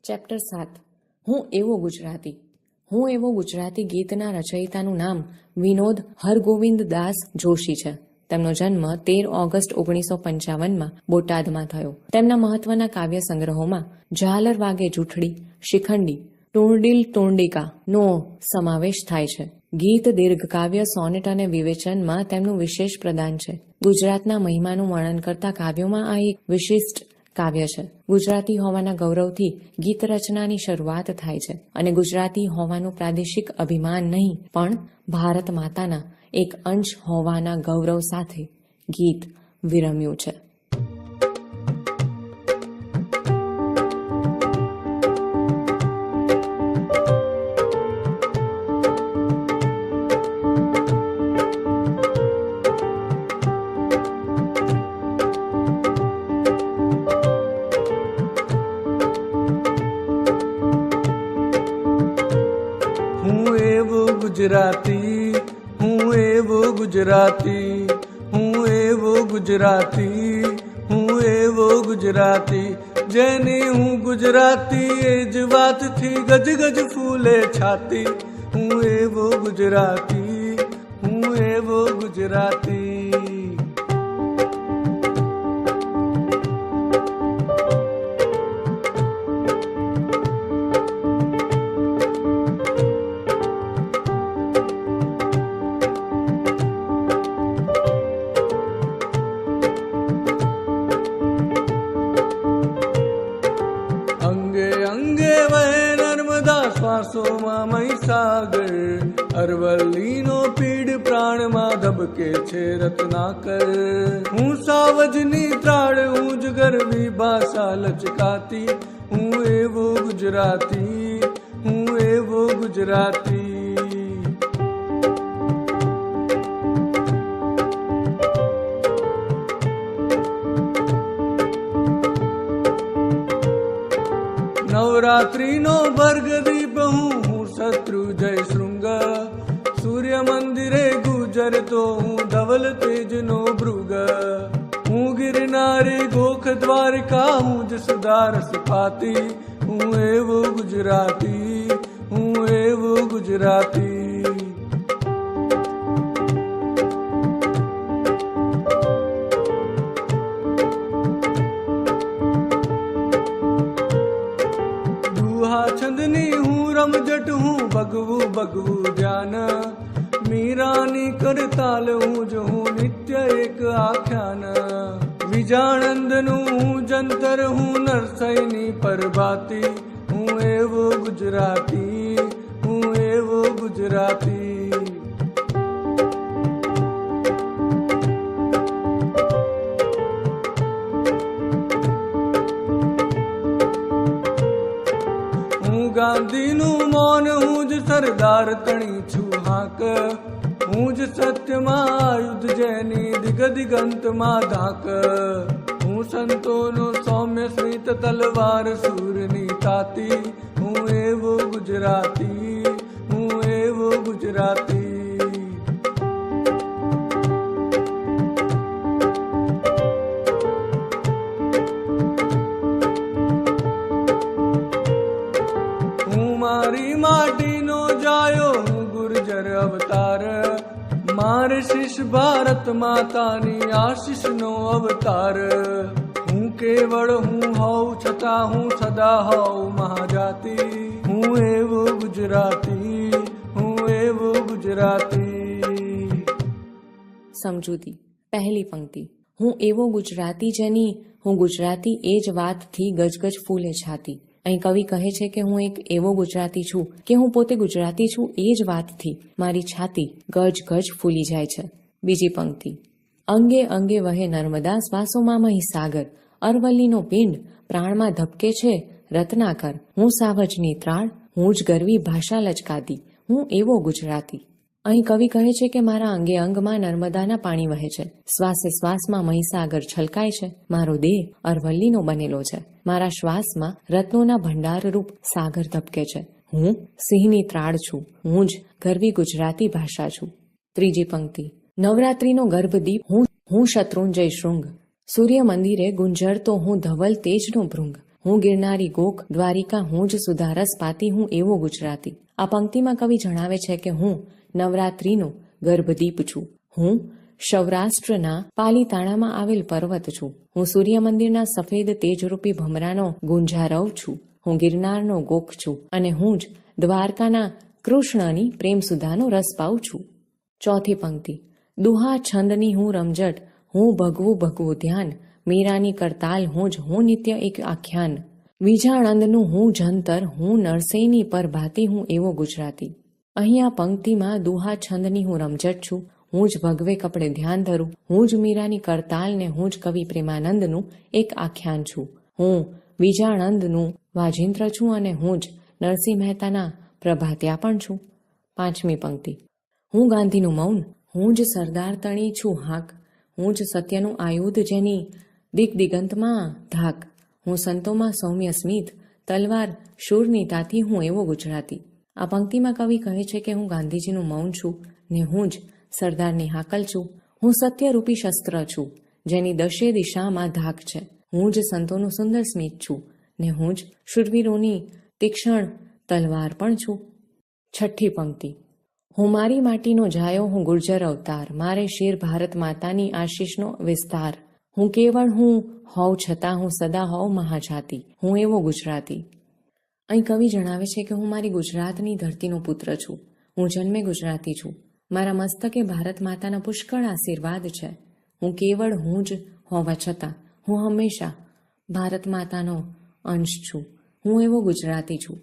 Chapter 7 હું એવો ગુજરાતી. હું એવો ગુજરાતી ગીતના રચયિતાનું નામ વિનોદ હરગોવિંદ દાસ જોશી છે. તેમનો જન્મ 13 ઓગસ્ટ 1955માં બોટાદમાં થયો. તેમના મહત્વના કાવ્ય સંગ્રહોમાં ઝાલર વાગે જૂઠડી, શિખંડી, ટુંડિલ ટુંડિકા નો સમાવેશ થાય છે. ગીત, દીર્ઘકાવ્ય, સોનેટ અને વિવેચનમાં તેમનું વિશેષ પ્રદાન છે. ગુજરાતના મહિમાનું વર્ણન કરતા કાવ્યોમાં આ એક વિશિષ્ટ કાવ્ય છે. ગુજરાતી હોવાના ગૌરવથી ગીત રચનાની શરૂઆત થાય છે અને ગુજરાતી હોવાનું પ્રાદેશિક અભિમાન નહીં પણ ભારત માતાના એક અંશ હોવાના ગૌરવ સાથે ગીત વિરમ્યું છે. ગુજરાતી હું એવો ગુજરાતી, હું એવો ગુજરાતી, હું એવો ગુજરાતી, જેની હું ગુજરાતી એ જ વાતથી ગજ ગજ ફૂલે છાતી. હું એવો ગુજરાતી, હું એવો ગુજરાતી. શ્વાસોમાં મહીસાગર, અરવલ્લીનો પીડ પ્રાણમાં ધબકે છે રત્નાકર. હું સાવજની ત્રાળ, હું જ ગરવી ભાષા લચકાતી. હું એવો ગુજરાતી, હું એવો ગુજરાતી. નવરાત્રીનો ભર્ગદીપ હું શત્રુ જય શૃંગ. સૂર્ય મંદિરે ગુજરતો હું ધવલ તેજનો ભૃગ. હું ગિરનારી ગોખ દ્વારકા, હું જ સુદારસ પાતી. હું એવો ગુજરાતી, હું એવો ગુજરાતી. છંદની હું રમઝટ, હું ભગવું ભગવું ધ્યાન. મીરાની કરતાલ હું જ હું નિત્ય એક આખ્યાન. વિજાણંદનું હું જંતર, હું નરસૈની પરભાતી. હું એવો ગુજરાતી, હું એવો ગુજરાતી. ગાંધીનું મૌન, હું જ સરદાર તણી છું હાક. હું જ સત્યમાં આયુધ, જેની દિગ દિગંતમાં ધાક. હું સંતોનો સૌમ્ય સ્મિત, તલવાર સૂરની તાતી. હું એવો ગુજરાતી, હું એવો ગુજરાતી. મારી માટીનો જાયો, હું ગુર્જર અવતાર. મારે શિષ ભારત માતાની આશીષનો અવતાર. હું કેવળ હું હોઉં છતાં હું સદા હોઉં મહાજાતિ. હું એવો ગુજરાતી, હું એવો ગુજરાતી. સમજૂતી. પહેલી પંક્તિ. હું એવો ગુજરાતી જેની હું ગુજરાતી એ જ વાતથી ગજગજ ફૂલે છાતી. અહીં કવિ કહે છે કે હું એક એવો ગુજરાતી છું કે હું પોતે ગુજરાતી છું એ જ વાતથી મારી છાતી ગજ ગજ ફૂલી જાય છે. બીજી પંક્તિ. અંગે અંગે વહે નર્મદા, શ્વાસોમાં મહીસાગર, અરવલ્લીનો પિંડ પ્રાણમાં ધબકે છે રત્નાકર. હું સાવજની ત્રાળ, હું જ ગરવી ભાષા લચકાતી. હું એવો ગુજરાતી. અહીં કવિ કહે છે કે મારા અંગે અંગમાં નર્મદાના પાણી વહે છે, શ્વાસે શ્વાસમાં મહીસાગર છલકાય છે. મારો દેહ અરવલ્લીનો બનેલો છે. મારા શ્વાસમાં રત્નોના ભંડારરૂપ સાગર ધબકે છે. હું સિંહની ત્રાળ છું, હું જ ગરવી ગુજરાતી ભાષા છું. ત્રીજી પંક્તિ. નવરાત્રીનો ગર્ભદીપ હું શત્રુંજય શૃંગ. સૂર્ય મંદિરે ગુંજરતો હું ધવલ તેજનો ભૃંગ. હું ગિરનારી ગોખ દ્વારિકા હું જ સુધારસ પાતી હું એવો ગુજરાતી. આ પંક્તિમાં કવિ જણાવે છે કે હું નવરાત્રિનો ગર્ભદીપ છું. હું સૌરાષ્ટ્રના પાલીતાણામાં આવેલ પર્વત છું. હું સૂર્ય મંદિરના સફેદ તેજરૂપી ભમરાનો ગુંજારવ છું. હું ગિરનારનો ગોખ છું અને હું જ દ્વારકાના કૃષ્ણની પ્રેમસુધાનો રસ પાઉં છું. ચોથી પંક્તિ. દુહા છંદની હું રમઝટ, હું ભગવું ભગવું ધ્યાન, મીરાની કરતાલ હું જ હું નિત્ય એક આખ્યાન, વિજાણંદનું હું જંતર, હું નરસૈની પર ભાતી હું એવો ગુજરાતી. અહીં આ પંક્તિમાં દુહા છંદની હું રમઝટ છું, હું જ ભગવે કપડે ધ્યાન ધરું, હું જ મીરાની કરતાલ ને હું જ કવિ પ્રેમાનંદનું એક આખ્યાન છું, હું વિજાણંદનું વાજિંત્ર છું અને હું જ નરસિંહ મહેતાના પ્રભાત્યા પણ છું. પાંચમી પંક્તિ. હું ગાંધીનું મૌન, હું જ સરદાર તણી છું હાક, હું જ સત્યનું આયુધ જેની દિગદિગંતમાં ધાક, હું સંતોમાં સૌમ્ય સ્મિત, તલવાર શૂરની તાથી હું એવો ગુજરાતી. આ પંક્તિમાં કવિ કહે છે કે હું ગાંધીજીનું મૌન છું ને હું જ સરદારની હાકલ છું. હું સત્યરૂપી શસ્ત્ર છું જેની દશે દિશામાં ધાક છે. હું જ સંતોનું સુંદર સ્મિત છું ને હું જ શૂરવીરોની તીક્ષ્ણ તલવાર પણ છું. છઠ્ઠી પંક્તિ. હું મારી માટીનો જાયો હું ગુર્જર અવતાર, મારે શેર ભારત માતાની આશીષનો વિસ્તાર, હું કેવળ હું હોઉં છતાં હું સદા હોઉં મહાજાતિ, હું એવો ગુજરાતી. અહીં કવિ જણાવે છે કે હું મારી ગુજરાતની ધરતીનો પુત્ર છું. હું જન્મે ગુજરાતી છું. મારા મસ્તકે ભારત માતાના પુષ્કળ આશીર્વાદ છે. હું કેવળ હું જ હોવા છતાં હું હંમેશા ભારત માતાનો અંશ છું. હું એવો ગુજરાતી છું.